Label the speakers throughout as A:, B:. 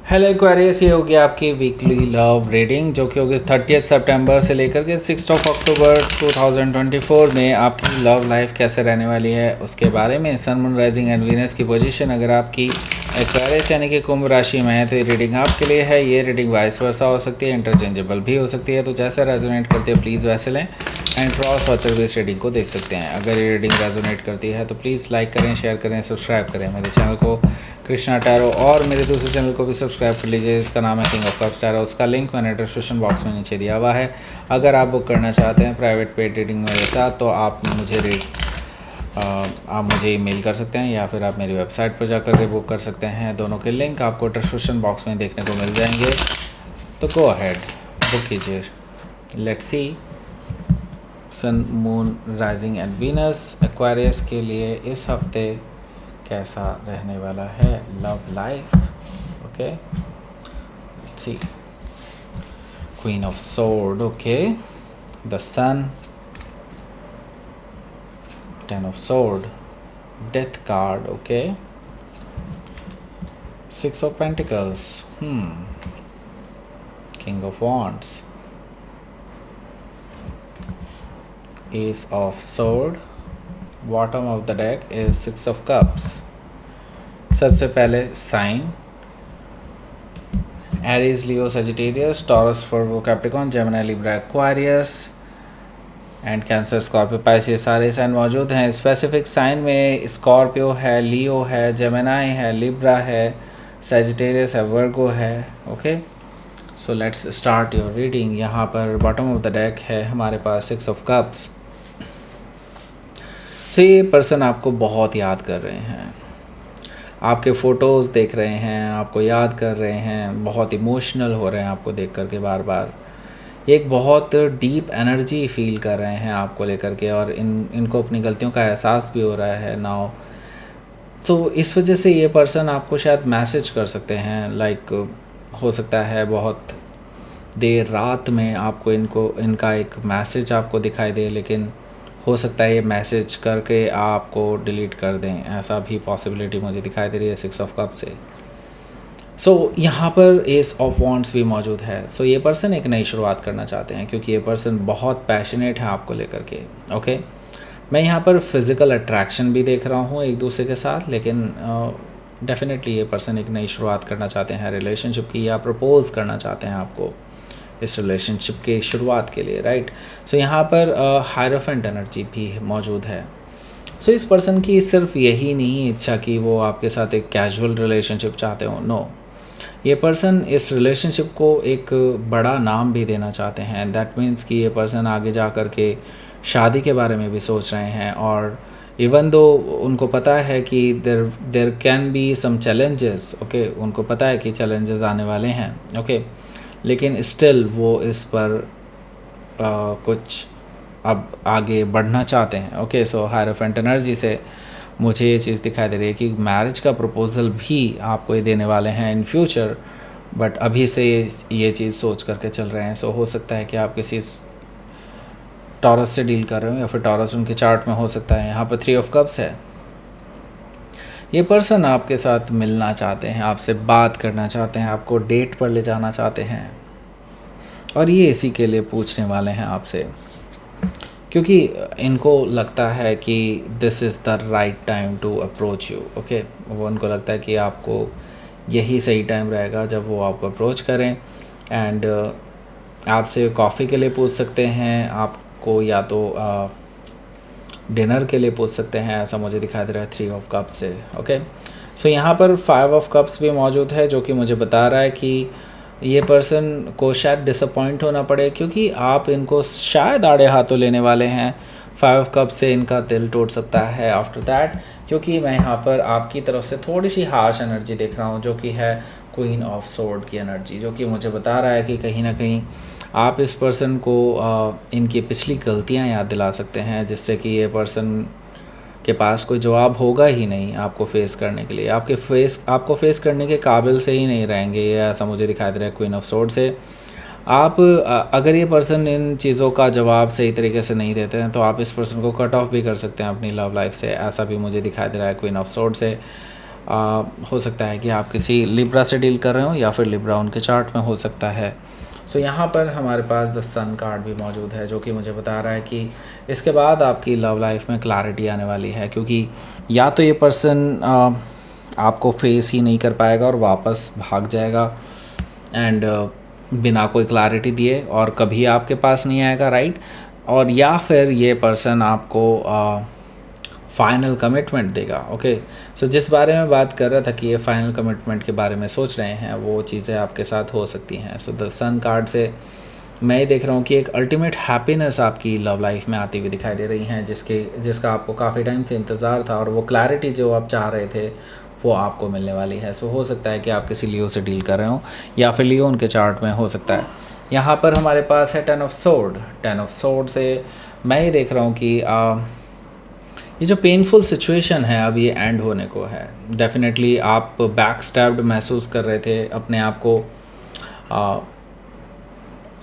A: Hello Aquarius, ये होगी आपकी वीकली लव रीडिंग जो कि होगी 30 सितंबर से लेकर के 6 अक्टूबर 2024 में आपकी लव लाइफ कैसे रहने वाली है उसके बारे में। Sun moon rising and Venus की पोजीशन अगर आपकी एक्वेरियस यानी कि कुंभ राशि में है तो ये रीडिंग आपके लिए है। ये रीडिंग वाइस वर्सा हो सकती है, इंटरचेंजेबल भी हो सकती है, तो जैसे रेजोनेट करती है प्लीज़ वैसे लें एंड क्रॉस वॉचर भी इस रीडिंग को देख सकते हैं। अगर ये रीडिंग रेजोनेट करती है तो प्लीज़ लाइक करें, शेयर करें, सब्सक्राइब करें मेरे चैनल को कृष्णा टैरो, और मेरे दूसरे चैनल को भी सब्सक्राइब कर लीजिए, इसका नाम है किंग ऑफ कप्स टैरो। उसका लिंक मैंने डिस्क्रिप्शन बॉक्स में नीचे दिया हुआ है। अगर आप बुक करना चाहते हैं प्राइवेट पेड रीडिंग मेरे साथ तो आप मुझे ईमेल कर सकते हैं या फिर आप मेरी वेबसाइट पर जाकर के बुक कर सकते हैं। दोनों के लिंक आपको डिस्क्रिप्शन बॉक्स में देखने को मिल जाएंगे, तो गो अहेड बुक कीजिए। Let's see sun moon rising and Venus Aquarius के लिए इस हफ्ते कैसा रहने वाला है love life. Okay, see queen of sword, okay, the sun, 10 of sword, death card, okay, 6 of pentacles, king of wands, ace of sword, bottom of the deck is 6 of cups. सबसे पहले sign Aries, Leo, Sagittarius, Taurus, Virgo, Capricorn, Gemini, Libra, Aquarius and cancer, Scorpio, Pisces सारे sign मौजूद हैं। Specific sign में Scorpio है, लियो है, Gemini है, Libra है, सजिटेरियस है, वर्गो है। Okay, so let's start your reading. यहाँ पर बॉटम ऑफ द डेक है हमारे पास 6 ऑफ कप्स। सो ये पर्सन आपको बहुत याद कर रहे हैं, आपके फ़ोटोज़ देख रहे हैं, आपको याद कर रहे हैं, बहुत इमोशनल हो रहे हैं आपको देख कर के बार बार। एक बहुत डीप एनर्जी फील कर रहे हैं आपको लेकर के, और इनको अपनी गलतियों का एहसास भी हो रहा है नाउ। तो इस वजह से ये पर्सन आपको शायद मैसेज कर सकते हैं, लाइक हो सकता है बहुत देर रात में आपको इनका एक मैसेज आपको दिखाई दे, लेकिन हो सकता है ये मैसेज करके आपको डिलीट कर दें, ऐसा भी पॉसिबिलिटी मुझे दिखाई दे रही है 6 ऑफ कप से। सो यहाँ पर एस ऑफ वॉन्ड्स भी मौजूद है। सो ये पर्सन एक नई शुरुआत करना चाहते हैं क्योंकि ये पर्सन बहुत पैशनेट है आपको लेकर के। ओके, मैं यहाँ पर फिज़िकल अट्रैक्शन भी देख रहा हूँ एक दूसरे के साथ, लेकिन डेफिनेटली ये पर्सन एक नई शुरुआत करना चाहते हैं रिलेशनशिप की, या प्रपोज करना चाहते हैं आपको इस रिलेशनशिप के शुरुआत के लिए, राइट। सो यहाँ पर हायरोफेंट एनर्जी भी मौजूद है। सो इस पर्सन की सिर्फ यही नहीं इच्छा कि वो आपके साथ एक कैजुअल रिलेशनशिप चाहते हो, नो, ये पर्सन इस रिलेशनशिप को एक बड़ा नाम भी देना चाहते हैं। दैट मीन्स कि ये पर्सन आगे जा कर के शादी के बारे में भी सोच रहे हैं, और इवन दो उनको पता है कि there can be some challenges, okay, उनको पता है कि चैलेंजेस आने वाले हैं, ओके, लेकिन स्टिल वो इस पर कुछ अब आगे बढ़ना चाहते हैं। ओके, सो हायरोफेंट एनर्जी से मुझे ये चीज़ दिखाई दे रही है कि मैरिज का प्रपोज़ल भी आपको ये देने वाले हैं इन फ्यूचर, बट अभी से ये चीज़ सोच करके चल रहे हैं। सो हो सकता है कि आप किसी टॉरस से डील कर रहे हो, या फिर टॉरस उनके चार्ट में हो सकता है। यहाँ पर 3 ऑफ कप्स है। ये पर्सन आपके साथ मिलना चाहते हैं, आपसे बात करना चाहते हैं, आपको डेट पर ले जाना चाहते हैं, और ये इसी के लिए पूछने वाले हैं आपसे, क्योंकि इनको लगता है कि this is the right time to approach you. Okay, वो उनको लगता है कि आपको यही सही टाइम रहेगा जब वो आपको अप्रोच करें, एंड आपसे कॉफ़ी के लिए पूछ सकते हैं, आपको या तो डिनर के लिए पूछ सकते हैं, ऐसा मुझे दिखाई दे रहा है 3 ऑफ कप्स से। ओके, सो यहाँ पर 5 ऑफ कप्स भी मौजूद है, जो कि मुझे बता रहा है कि ये पर्सन को शायद डिसअपॉइंट होना पड़े, क्योंकि आप इनको शायद आड़े हाथों लेने वाले हैं। 5 ऑफ कप से इनका दिल टूट सकता है आफ्टर दैट, क्योंकि मैं यहाँ पर आपकी तरफ से थोड़ी सी हार्श एनर्जी देख रहा हूँ, जो कि है क्वीन ऑफ सोर्ड की एनर्जी, जो कि मुझे बता रहा है कि कहीं ना कहीं आप इस पर्सन को इनकी पिछली गलतियाँ याद दिला सकते हैं, जिससे कि ये पर्सन के पास कोई जवाब होगा ही नहीं आपको फेस करने के लिए, आपको फेस करने के काबिल से ही नहीं रहेंगे, ये ऐसा मुझे दिखाई दे रहा है क्वीन ऑफ सोर्ड से। आप अगर ये पर्सन इन चीज़ों का जवाब सही तरीके से नहीं देते हैं तो आप इस पर्सन को कट ऑफ भी कर सकते हैं अपनी लव लाइफ से, ऐसा भी मुझे दिखाई दे रहा है क्वीन ऑफ सोर्ड से। हो सकता है कि आप किसी लिब्रा से डील कर रहे हो या फिर लिब्रा उनके चार्ट में हो सकता है। सो यहाँ पर हमारे पास द सन कार्ड भी मौजूद है, जो कि मुझे बता रहा है कि इसके बाद आपकी लव लाइफ में क्लैरिटी आने वाली है, क्योंकि या तो ये पर्सन आपको फेस ही नहीं कर पाएगा और वापस भाग जाएगा एंड बिना कोई क्लैरिटी दिए और कभी आपके पास नहीं आएगा, राइट। और या फिर ये पर्सन आपको फाइनल कमिटमेंट देगा। ओके, सो जिस बारे में बात कर रहा था कि ये फाइनल कमिटमेंट के बारे में सोच रहे हैं, वो चीज़ें आपके साथ हो सकती हैं। सो द सन कार्ड से मैं ये देख रहा हूँ कि एक अल्टीमेट हैप्पीनेस आपकी लव लाइफ में आती हुई दिखाई दे रही हैं, जिसका आपको काफ़ी टाइम से इंतज़ार था, और वो क्लैरिटी जो आप चाह रहे थे वो आपको मिलने वाली है। सो हो सकता है कि आप किसी लियो से डील कर रहे हो या फिर लियो उनके चार्ट में हो सकता है। यहाँ पर हमारे पास है टेन ऑफ सोर्ड से मैं ये देख रहा हूँ कि ये जो पेनफुल सिचुएशन है अब ये एंड होने को है। डेफिनेटली आप बैक स्टैब्ड महसूस कर रहे थे, अपने आप को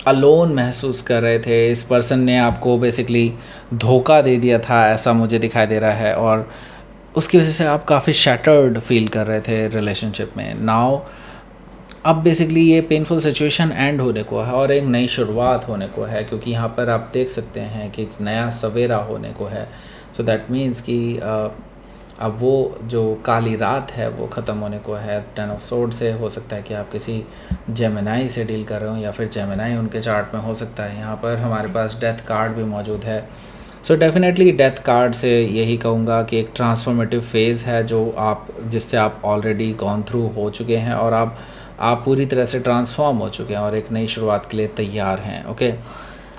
A: अलोन महसूस कर रहे थे, इस पर्सन ने आपको बेसिकली धोखा दे दिया था, ऐसा मुझे दिखाई दे रहा है, और उसकी वजह से आप काफ़ी शैटर्ड फील कर रहे थे रिलेशनशिप में। नाउ अब बेसिकली ये पेनफुल सिचुएशन एंड होने को है और एक नई शुरुआत होने को है, क्योंकि यहाँ पर आप देख सकते हैं कि एक नया सवेरा होने को है। सो दैट मीन्स कि अब वो जो काली रात है वो ख़त्म होने को है। टेन ऑफ सोर्ड से हो सकता है कि आप किसी जेमिनाई से डील कर रहे हो या फिर जेमिनाई उनके चार्ट में हो सकता है। यहाँ पर हमारे पास डेथ कार्ड भी मौजूद है। सो डेफिनेटली डेथ कार्ड से यही कहूँगा कि एक ट्रांसफॉर्मेटिव फेज़ है जिससे आप ऑलरेडी गॉन थ्रू हो चुके हैं और आप पूरी तरह से ट्रांसफॉर्म हो चुके हैं और एक नई शुरुआत के लिए तैयार हैं। ओके,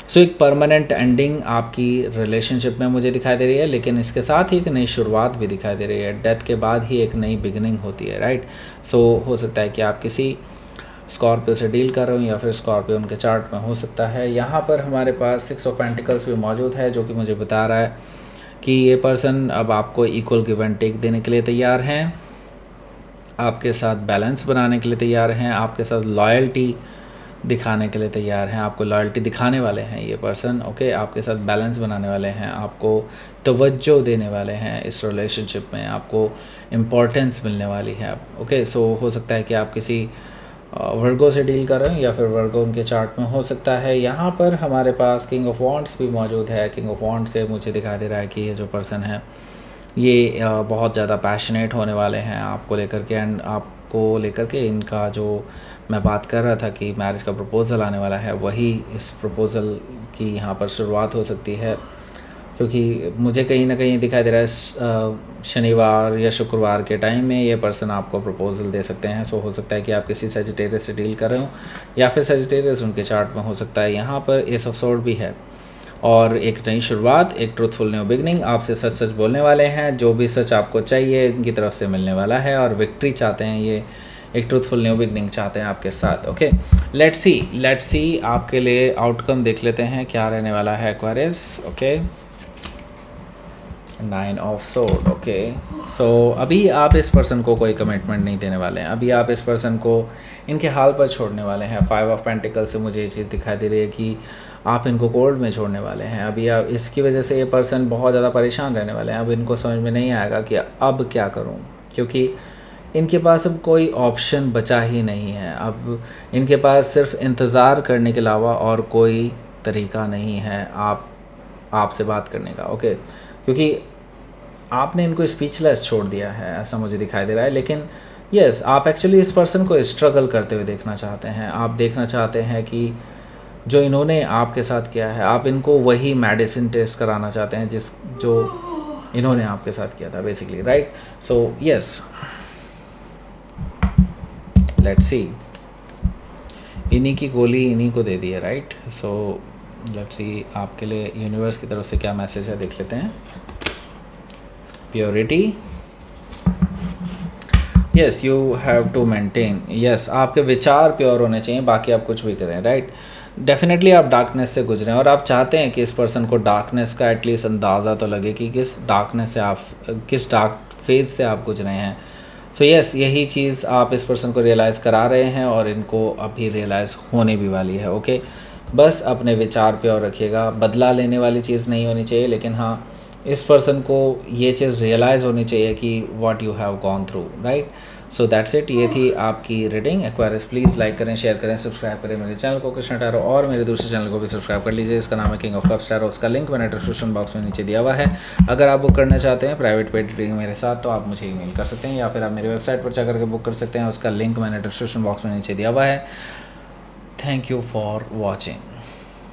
A: सो एक परमानेंट एंडिंग आपकी रिलेशनशिप में मुझे दिखाई दे रही है, लेकिन इसके साथ ही एक नई शुरुआत भी दिखाई दे रही है। डेथ के बाद ही एक नई बिगिनिंग होती है, राइट। सो हो सकता है कि आप किसी स्कॉर्पियो से डील कर रहे हो या फिर स्कॉर्पियो उनके चार्ट में हो सकता है। यहाँ पर हमारे पास 6 ऑफ पेंटिकल्स भी मौजूद है, जो कि मुझे बता रहा है कि ये पर्सन अब आपको इक्वल गिव एंड टेक देने के लिए तैयार हैं, आपके साथ बैलेंस बनाने के लिए तैयार हैं, आपके साथ लॉयल्टी दिखाने के लिए तैयार हैं, आपको लॉयल्टी दिखाने वाले हैं ये पर्सन। ओके, आपके साथ बैलेंस बनाने वाले हैं, आपको तवज्जो देने वाले हैं, इस रिलेशनशिप में आपको इम्पोर्टेंस मिलने वाली है। ओके, सो हो सकता है कि आप किसी वर्गो से डील कर रहे हैं या फिर वर्गो उनके चार्ट में हो सकता है। यहाँ पर हमारे पास किंग ऑफ वॉन्ड्स भी मौजूद है। किंग ऑफ वॉन्ड्स से मुझे दिखाई दे रहा है कि ये जो पर्सन है ये बहुत ज़्यादा पैशनेट होने वाले हैं आपको लेकर के, एंड आपको लेकर के इनका जो मैं बात कर रहा था कि मैरिज का प्रपोज़ल आने वाला है, वही इस प्रपोज़ल की यहाँ पर शुरुआत हो सकती है, क्योंकि मुझे कहीं ना कहीं दिखाई दे रहा है शनिवार या शुक्रवार के टाइम में ये पर्सन आपको प्रपोज़ल दे सकते हैं। सो हो सकता है कि आप किसी सजिटेरियस से डील कर रहे हो या फिर सजिटेरियस उनके चार्ट में हो सकता है। यहाँ पर एस ऑफ सोर्ड भी है और एक नई शुरुआत, एक ट्रूथफुल न्यू बिगनिंग, आपसे सच सच बोलने वाले हैं, जो भी सच आपको चाहिए इनकी तरफ से मिलने वाला है और विक्ट्री चाहते हैं, ये एक ट्रूथफुल न्यू बिगनिंग चाहते हैं आपके साथ। ओके, लेट्स सी आपके लिए आउटकम देख लेते हैं क्या रहने वाला है Aquarius. Okay, 9 of sword. Okay, so अभी आप इस पर्सन को कोई कमिटमेंट नहीं देने वाले हैं, अभी आप इस पर्सन को इनके हाल पर छोड़ने वाले हैं। 5 ऑफ पेंटिकल से मुझे ये चीज़ दिखाई दे रही है कि आप इनको कोल्ड में छोड़ने वाले हैं। अभी आप इसकी वजह से ये पर्सन बहुत ज़्यादा परेशान रहने वाले हैं। अब इनको समझ में नहीं आएगा कि अब क्या करूं, क्योंकि इनके पास अब कोई ऑप्शन बचा ही नहीं है। अब इनके पास सिर्फ इंतज़ार करने के अलावा और कोई तरीका नहीं है आपसे बात करने का। ओके, क्योंकि आपने इनको स्पीचलेस छोड़ दिया है, ऐसा मुझे दिखाई दे रहा है। लेकिन यस, आप एक्चुअली इस पर्सन को स्ट्रगल करते हुए देखना चाहते हैं। आप देखना चाहते हैं कि जो इन्होंने आपके साथ किया है, आप इनको वही मेडिसिन टेस्ट कराना चाहते हैं जो इन्होंने आपके साथ किया था basically, right. So yes, let's see, इन्हीं की गोली इन्हीं को दे दी है, राइट। सो लेट्स सी आपके लिए यूनिवर्स की तरफ से क्या मैसेज है, देख लेते हैं। Purity, yes, you have to maintain, yes, आपके विचार प्योर होने चाहिए, बाकी आप कुछ भी करें, राइट। डेफिनेटली आप डार्कनेस से गुजरे हैं और आप चाहते हैं कि इस पर्सन को डार्कनेस का एटलीस्ट अंदाज़ा तो लगे कि किस डार्क फेज से आप गुजरे हैं। सो यस, यही चीज़ आप इस पर्सन को रियलाइज़ करा रहे हैं और इनको अभी रियलाइज़ होने भी वाली है। ओके, बस अपने विचार पे और रखिएगा, बदला लेने वाली चीज़ नहीं होनी चाहिए, लेकिन हाँ, इस पर्सन को ये चीज़ रियलाइज़ होनी चाहिए कि what you have gone through, right. So that's it, ये थी आपकी रीडिंग एक्वेरियस। प्लीज़ लाइक करें, शेयर करें, सब्सक्राइब करें मेरे चैनल को कृष्णा टैरो, और मेरे दूसरे चैनल को भी सब्सक्राइब कर लीजिए, इसका नाम है किंग ऑफ कप्स टैरो। उसका लिंक मैंने डिस्क्रिप्शन बॉक्स में नीचे दिया हुआ है। अगर आप बुक करना चाहते हैं प्राइवेट पेड रीडिंग मेरे साथ, तो आप मुझे ईमेल कर सकते हैं, या फिर आप मेरी वेबसाइट पर जाकर के बुक कर सकते हैं, उसका लिंक मैंने डिस्क्रिप्शन बॉक्स में नीचे दिया हुआ है। Thank you for watching.